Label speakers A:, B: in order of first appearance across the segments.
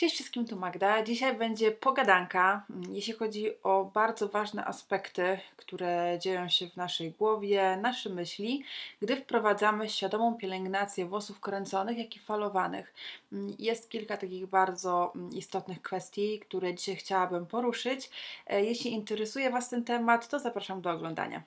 A: Cześć wszystkim, tu Magda. Dzisiaj będzie pogadanka, jeśli chodzi o bardzo ważne aspekty, które dzieją się w naszej głowie, nasze myśli, gdy wprowadzamy świadomą pielęgnację włosów kręconych, jak i falowanych. Jest kilka takich bardzo istotnych kwestii, które dzisiaj chciałabym poruszyć. Jeśli interesuje Was ten temat, to zapraszam do oglądania.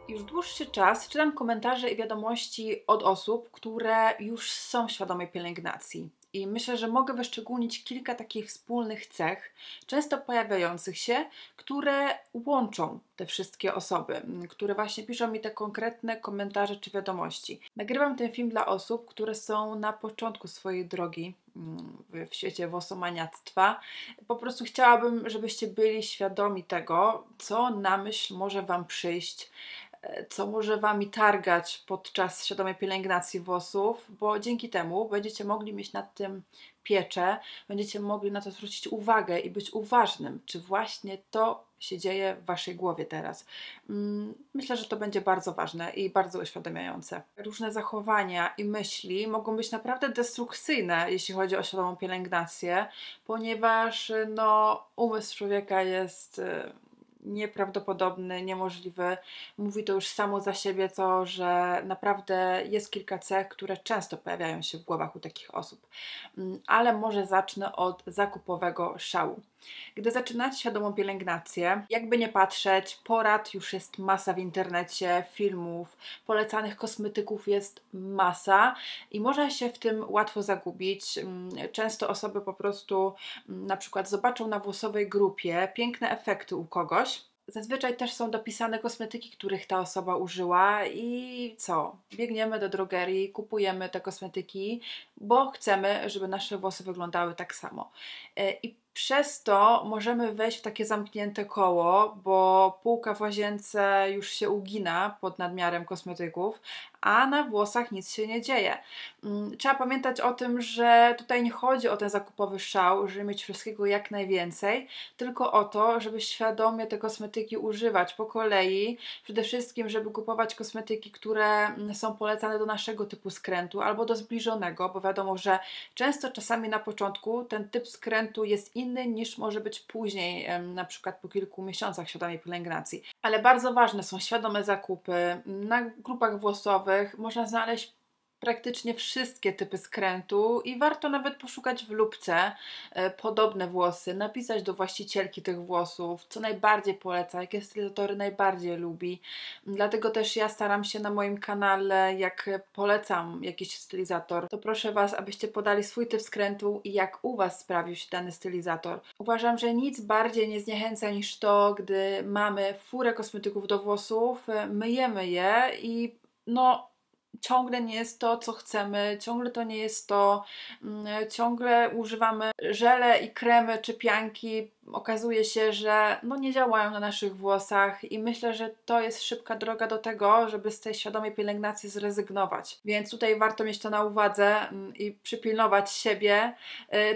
A: Już dłuższy czas czytam komentarze i wiadomości od osób, które już są świadome pielęgnacji. I myślę, że mogę wyszczególnić kilka takich wspólnych cech, często pojawiających się, które łączą te wszystkie osoby, które właśnie piszą mi te konkretne komentarze czy wiadomości. Nagrywam ten film dla osób, które są na początku swojej drogi w świecie włosomaniactwa. Po prostu chciałabym, żebyście byli świadomi tego, co na myśl może Wam przyjść, co może Wami targać podczas świadomej pielęgnacji włosów, bo dzięki temu będziecie mogli mieć nad tym pieczę, będziecie mogli na to zwrócić uwagę i być uważnym, czy właśnie to się dzieje w Waszej głowie teraz. Myślę, że to będzie bardzo ważne i bardzo uświadamiające. Różne zachowania i myśli mogą być naprawdę destrukcyjne, jeśli chodzi o świadomą pielęgnację, ponieważ umysł człowieka jest nieprawdopodobny, niemożliwy. Mówi to już samo za siebie to, że naprawdę jest kilka cech, które często pojawiają się w głowach u takich osób. Ale może zacznę od zakupowego szału. Gdy zaczynacie świadomą pielęgnację, jakby nie patrzeć, porad już jest masa w internecie, filmów, polecanych kosmetyków jest masa i można się w tym łatwo zagubić. Często osoby po prostu na przykład zobaczą na włosowej grupie piękne efekty u kogoś. Zazwyczaj też są dopisane kosmetyki, których ta osoba użyła i co? Biegniemy do drogerii, kupujemy te kosmetyki, bo chcemy, żeby nasze włosy wyglądały tak samo. I przez to możemy wejść w takie zamknięte koło, bo półka w łazience już się ugina pod nadmiarem kosmetyków, a na włosach nic się nie dzieje. Trzeba pamiętać o tym, że tutaj nie chodzi o ten zakupowy szał, żeby mieć wszystkiego jak najwięcej, tylko o to, żeby świadomie te kosmetyki używać po kolei. Przede wszystkim, żeby kupować kosmetyki, które są polecane do naszego typu skrętu albo do zbliżonego, bo wiadomo, że często czasami na początku ten typ skrętu jest inny niż może być później, na przykład po kilku miesiącach świadomej pielęgnacji. Ale bardzo ważne są świadome zakupy. Na grupach włosowych można znaleźć praktycznie wszystkie typy skrętu i warto nawet poszukać w lupce podobne włosy, napisać do właścicielki tych włosów, co najbardziej poleca, jakie stylizatory najbardziej lubi. Dlatego też ja staram się na moim kanale, jak polecam jakiś stylizator, to proszę Was, abyście podali swój typ skrętu i jak u Was sprawił się dany stylizator. Uważam, że nic bardziej nie zniechęca niż to, gdy mamy furę kosmetyków do włosów, myjemy je i ciągle nie jest to, co chcemy, ciągle to nie jest to, ciągle używamy żele i kremy czy pianki. Okazuje się, że nie działają na naszych włosach i myślę, że to jest szybka droga do tego, żeby z tej świadomej pielęgnacji zrezygnować. Więc tutaj warto mieć to na uwadze i przypilnować siebie.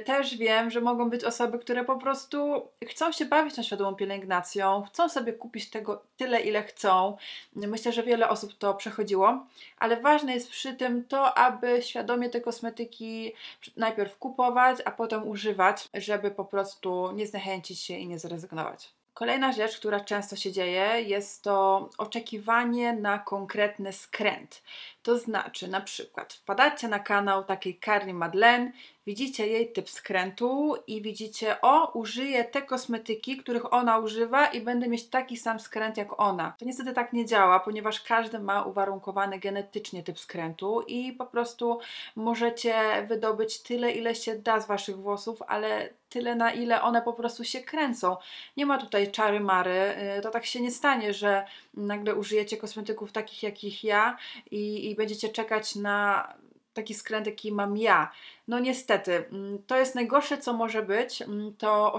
A: Też wiem, że mogą być osoby, które po prostu chcą się bawić tą świadomą pielęgnacją, chcą sobie kupić tego tyle, ile chcą. Myślę, że wiele osób to przechodziło, ale ważne jest przy tym to, aby świadomie te kosmetyki najpierw kupować, a potem używać, żeby po prostu nie zniechęcić się i nie zrezygnować. Kolejna rzecz, która często się dzieje, jest to oczekiwanie na konkretny skręt. To znaczy, na przykład wpadacie na kanał takiej Carly Madeleine, widzicie jej typ skrętu i widzicie, użyję te kosmetyki, których ona używa i będę mieć taki sam skręt jak ona. To niestety tak nie działa, ponieważ każdy ma uwarunkowany genetycznie typ skrętu i po prostu możecie wydobyć tyle, ile się da z Waszych włosów, ale tyle, na ile one po prostu się kręcą. Nie ma tutaj czary-mary, to tak się nie stanie, że nagle użyjecie kosmetyków takich, jakich ja i będziecie czekać na taki skręt, jaki mam ja. No niestety, to jest najgorsze, co może być, to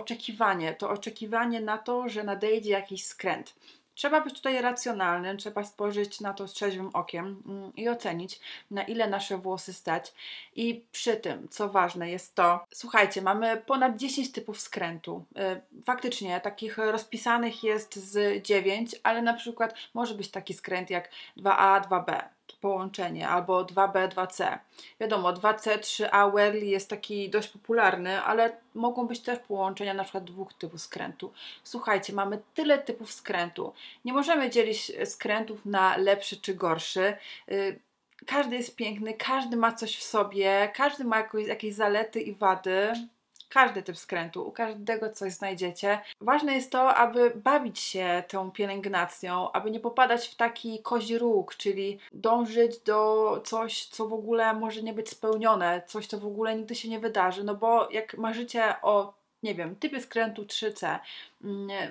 A: oczekiwanie na to, że nadejdzie jakiś skręt. Trzeba być tutaj racjonalnym, trzeba spojrzeć na to z trzeźwym okiem i ocenić, na ile nasze włosy stać. I przy tym, co ważne jest to, słuchajcie, mamy ponad 10 typów skrętu. Faktycznie takich rozpisanych jest z 9, ale na przykład może być taki skręt jak 2A, 2B, połączenie, albo 2B, 2C. Wiadomo, 2C, 3A Whirly jest taki dość popularny, ale mogą być też połączenia na przykład dwóch typów skrętu. Słuchajcie, mamy tyle typów skrętu. Nie możemy dzielić skrętów na lepszy czy gorszy. Każdy jest piękny, każdy ma coś w sobie, każdy ma jakieś zalety i wady. Każdy typ skrętu, u każdego coś znajdziecie. Ważne jest to, aby bawić się tą pielęgnacją, aby nie popadać w taki kozi róg, czyli dążyć do coś, co w ogóle może nie być spełnione, coś, co w ogóle nigdy się nie wydarzy, no bo jak marzycie o, nie wiem, typie skrętu 3C,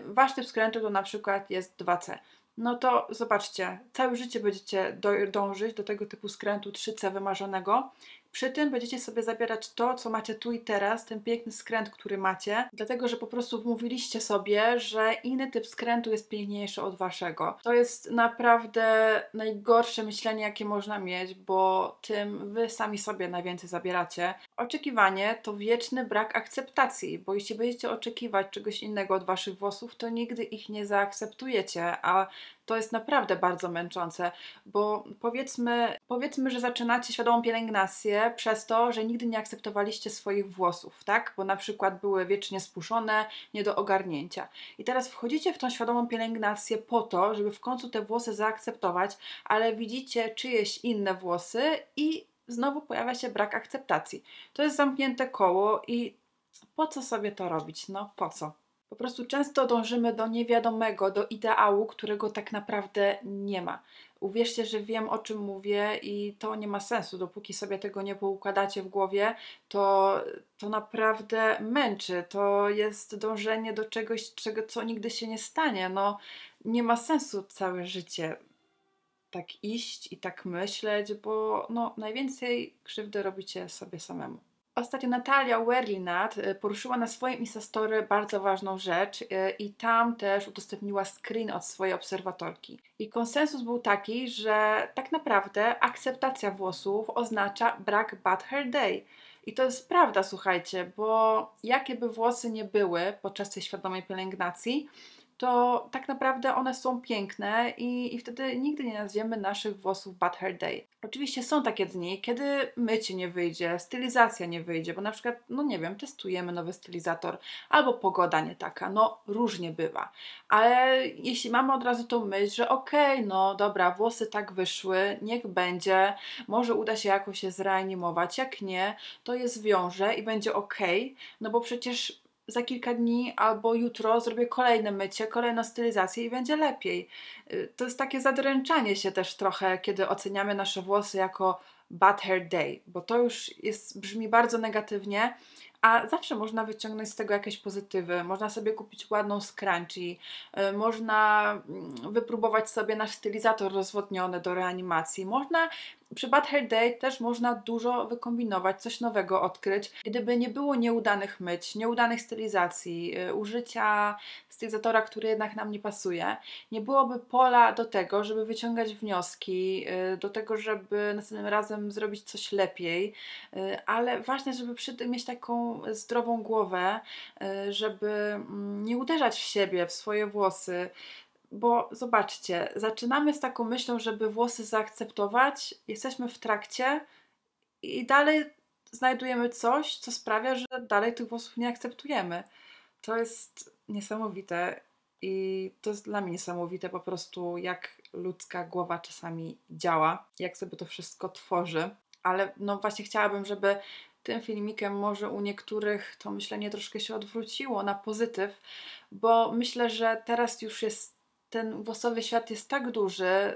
A: wasz typ skrętu to na przykład jest 2C. No to zobaczcie, całe życie będziecie dążyć do tego typu skrętu 3C wymarzonego. Przy tym będziecie sobie zabierać to, co macie tu i teraz, ten piękny skręt, który macie, dlatego że po prostu wmówiliście sobie, że inny typ skrętu jest piękniejszy od waszego. To jest naprawdę najgorsze myślenie, jakie można mieć, bo tym wy sami sobie najwięcej zabieracie. Oczekiwanie to wieczny brak akceptacji, bo jeśli będziecie oczekiwać czegoś innego od waszych włosów, to nigdy ich nie zaakceptujecie, a to jest naprawdę bardzo męczące, bo powiedzmy, że zaczynacie świadomą pielęgnację przez to, że nigdy nie akceptowaliście swoich włosów, tak? Bo na przykład były wiecznie spuszczone, nie do ogarnięcia. I teraz wchodzicie w tą świadomą pielęgnację po to, żeby w końcu te włosy zaakceptować, ale widzicie czyjeś inne włosy i znowu pojawia się brak akceptacji. To jest zamknięte koło i po co sobie to robić? No po co? Po prostu często dążymy do niewiadomego, do ideału, którego tak naprawdę nie ma. Uwierzcie, że wiem, o czym mówię i to nie ma sensu. Dopóki sobie tego nie poukładacie w głowie, to naprawdę męczy. To jest dążenie do czegoś, co nigdy się nie stanie. No, nie ma sensu całe życie tak iść i tak myśleć, bo no, najwięcej krzywdy robicie sobie samemu. Ostatnio Natalia Werlinat poruszyła na swoim Instastory bardzo ważną rzecz i tam też udostępniła screen od swojej obserwatorki. I konsensus był taki, że tak naprawdę akceptacja włosów oznacza brak bad hair day. I to jest prawda, słuchajcie, bo jakie by włosy nie były podczas tej świadomej pielęgnacji, to tak naprawdę one są piękne i wtedy nigdy nie nazwiemy naszych włosów bad hair day. Oczywiście są takie dni, kiedy mycie nie wyjdzie, stylizacja nie wyjdzie, bo na przykład, no nie wiem, testujemy nowy stylizator, albo pogoda nie taka, no różnie bywa. Ale jeśli mamy od razu tą myśl, że okej, no dobra, włosy tak wyszły, niech będzie, może uda się jakoś je zreanimować, jak nie, to je zwiążę i będzie okej, no bo przecież za kilka dni albo jutro zrobię kolejne mycie, kolejną stylizację i będzie lepiej. To jest takie zadręczanie się też trochę, kiedy oceniamy nasze włosy jako bad hair day, bo to już brzmi bardzo negatywnie, a zawsze można wyciągnąć z tego jakieś pozytywy. Można sobie kupić ładną scrunchie, można wypróbować sobie nasz stylizator rozwodniony do reanimacji. Przy Bad Hair Day też można dużo wykombinować, coś nowego odkryć. Gdyby nie było nieudanych myć, nieudanych stylizacji, użycia stylizatora, który jednak nam nie pasuje, nie byłoby pola do tego, żeby wyciągać wnioski, do tego, żeby następnym razem zrobić coś lepiej, ale ważne, żeby przy tym mieć taką zdrową głowę, żeby nie uderzać w siebie, w swoje włosy, bo zobaczcie, zaczynamy z taką myślą, żeby włosy zaakceptować, jesteśmy w trakcie i dalej znajdujemy coś, co sprawia, że dalej tych włosów nie akceptujemy. To jest niesamowite i to jest dla mnie niesamowite po prostu, jak ludzka głowa czasami działa, jak sobie to wszystko tworzy. Ale no właśnie chciałabym, żeby tym filmikiem może u niektórych to myślenie troszkę się odwróciło na pozytyw, bo myślę, że teraz już ten włosowy świat jest tak duży,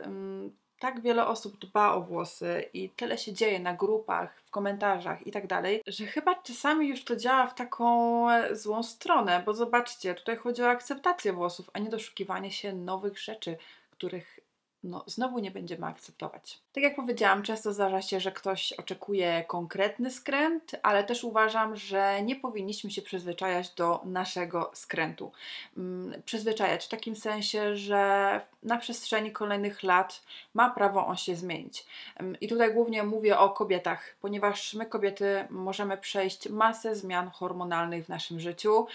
A: tak wiele osób dba o włosy i tyle się dzieje na grupach, w komentarzach i tak dalej, że chyba czasami już to działa w taką złą stronę, bo zobaczcie, tutaj chodzi o akceptację włosów, a nie doszukiwanie się nowych rzeczy, których no znowu nie będziemy akceptować. Tak jak powiedziałam, często zdarza się, że ktoś oczekuje konkretny skręt, ale też uważam, że nie powinniśmy się przyzwyczajać do naszego skrętu. Przyzwyczajać w takim sensie, że na przestrzeni kolejnych lat ma prawo on się zmienić. I tutaj głównie mówię o kobietach, ponieważ my kobiety możemy przejść masę zmian hormonalnych w naszym życiu.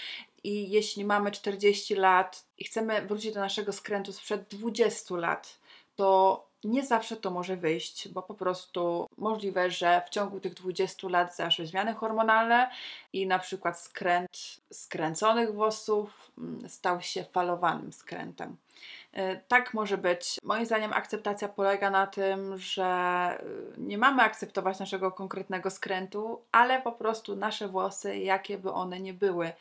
A: I jeśli mamy 40 lat i chcemy wrócić do naszego skrętu sprzed 20 lat, to nie zawsze to może wyjść, bo po prostu możliwe, że w ciągu tych 20 lat zaszły zmiany hormonalne i na przykład skręt skręconych włosów stał się falowanym skrętem. Tak może być. Moim zdaniem akceptacja polega na tym, że nie mamy akceptować naszego konkretnego skrętu, ale po prostu nasze włosy, jakie by one nie były.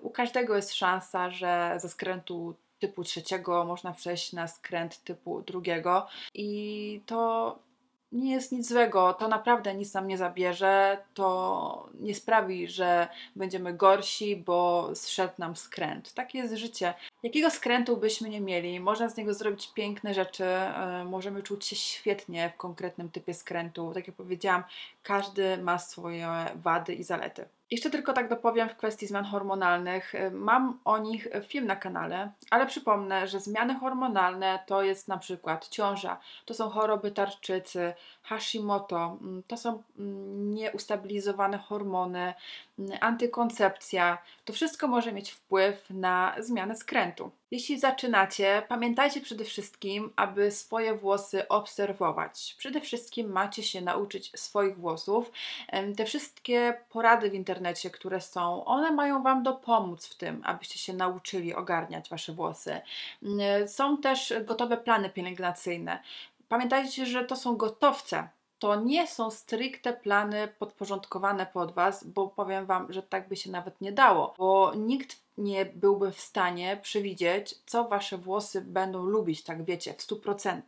A: U każdego jest szansa, że ze skrętu typu trzeciego można przejść na skręt typu drugiego i to nie jest nic złego, to naprawdę nic nam nie zabierze, to nie sprawi, że będziemy gorsi, bo zszedł nam skręt. Takie jest życie. Jakiego skrętu byśmy nie mieli, można z niego zrobić piękne rzeczy, możemy czuć się świetnie w konkretnym typie skrętu. Tak jak powiedziałam, każdy ma swoje wady i zalety. Jeszcze tylko tak dopowiem w kwestii zmian hormonalnych. Mam o nich film na kanale, ale przypomnę, że zmiany hormonalne to jest na przykład ciąża, to są choroby tarczycy, Hashimoto, to są nieustabilizowane hormony, antykoncepcja. To wszystko może mieć wpływ na zmianę skrętu. Jeśli zaczynacie, pamiętajcie przede wszystkim, aby swoje włosy obserwować. Przede wszystkim macie się nauczyć swoich włosów. Te wszystkie porady w internecie, które są, one mają Wam dopomóc w tym, abyście się nauczyli ogarniać Wasze włosy. Są też gotowe plany pielęgnacyjne. Pamiętajcie, że to są gotowce. To nie są stricte plany podporządkowane pod Was, bo powiem Wam, że tak by się nawet nie dało, bo nikt nie byłby w stanie przewidzieć, co Wasze włosy będą lubić, tak wiecie, w 100%.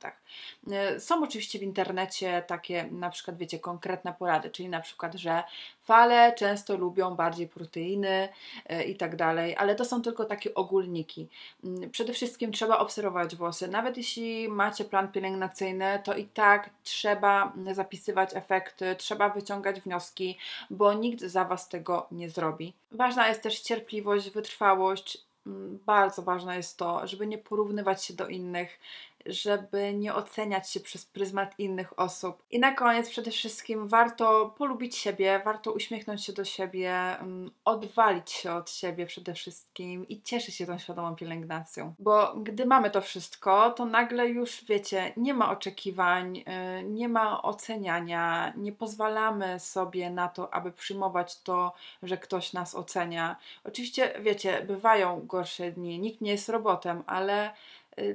A: Są oczywiście w internecie takie, na przykład wiecie, konkretne porady, czyli na przykład, że fale często lubią bardziej proteiny i tak dalej, ale to są tylko takie ogólniki. Przede wszystkim trzeba obserwować włosy. Nawet jeśli macie plan pielęgnacyjny, to i tak trzeba zapisywać efekty, trzeba wyciągać wnioski, bo nikt za Was tego nie zrobi. Ważna jest też cierpliwość, wytrwałość. Bardzo ważne jest to, żeby nie porównywać się do innych, żeby nie oceniać się przez pryzmat innych osób. I na koniec przede wszystkim warto polubić siebie, warto uśmiechnąć się do siebie, odwalić się od siebie przede wszystkim i cieszyć się tą świadomą pielęgnacją. Bo gdy mamy to wszystko, to nagle już wiecie, nie ma oczekiwań, nie ma oceniania, nie pozwalamy sobie na to, aby przyjmować to, że ktoś nas ocenia. Oczywiście wiecie, bywają gorsze dni, nikt nie jest robotem, ale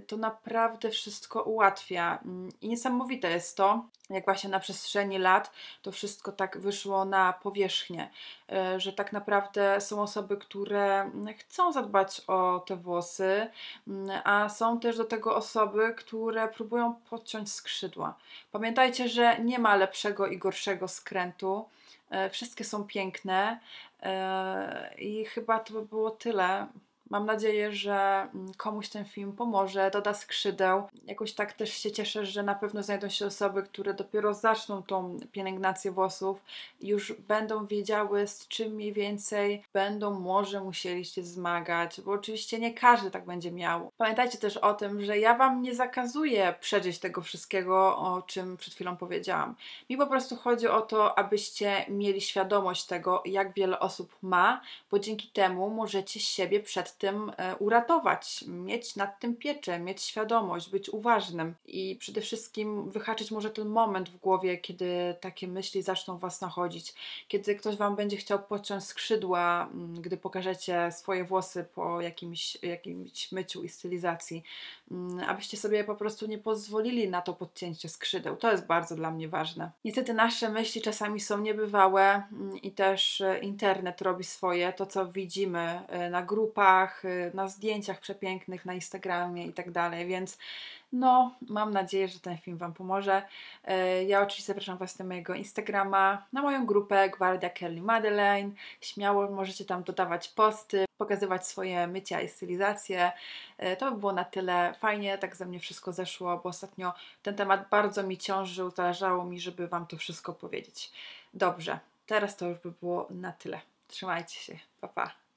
A: to naprawdę wszystko ułatwia. I niesamowite jest to, jak właśnie na przestrzeni lat to wszystko tak wyszło na powierzchnię, że tak naprawdę są osoby, które chcą zadbać o te włosy, a są też do tego osoby, które próbują podciąć skrzydła. Pamiętajcie, że nie ma lepszego i gorszego skrętu. Wszystkie są piękne i chyba to by było tyle. Mam nadzieję, że komuś ten film pomoże, doda skrzydeł. Jakoś tak też się cieszę, że na pewno znajdą się osoby, które dopiero zaczną tą pielęgnację włosów i już będą wiedziały, z czym mniej więcej będą może musieli się zmagać, bo oczywiście nie każdy tak będzie miał. Pamiętajcie też o tym, że ja Wam nie zakazuję przeżyć tego wszystkiego, o czym przed chwilą powiedziałam. Mi po prostu chodzi o to, abyście mieli świadomość tego, jak wiele osób ma, bo dzięki temu możecie siebie przed tym uratować, mieć nad tym pieczę, mieć świadomość, być uważnym i przede wszystkim wyhaczyć może ten moment w głowie, kiedy takie myśli zaczną Was nachodzić, kiedy ktoś Wam będzie chciał podciąć skrzydła, gdy pokażecie swoje włosy po jakimś myciu i stylizacji, abyście sobie po prostu nie pozwolili na to podcięcie skrzydeł. To jest bardzo dla mnie ważne. Niestety nasze myśli czasami są niebywałe i też internet robi swoje, to co widzimy na grupach, filmach, na zdjęciach przepięknych na Instagramie i tak dalej, więc no, mam nadzieję, że ten film Wam pomoże. Ja oczywiście zapraszam Was na mojego Instagrama, na moją grupę Gwardia Kelly Madeleine. Śmiało możecie tam dodawać posty, pokazywać swoje mycia i stylizacje. To by było na tyle. Fajnie tak ze mnie wszystko zeszło, bo ostatnio ten temat bardzo mi ciążył, zależało mi, żeby Wam to wszystko powiedzieć. Dobrze, teraz to już by było na tyle. Trzymajcie się, pa pa.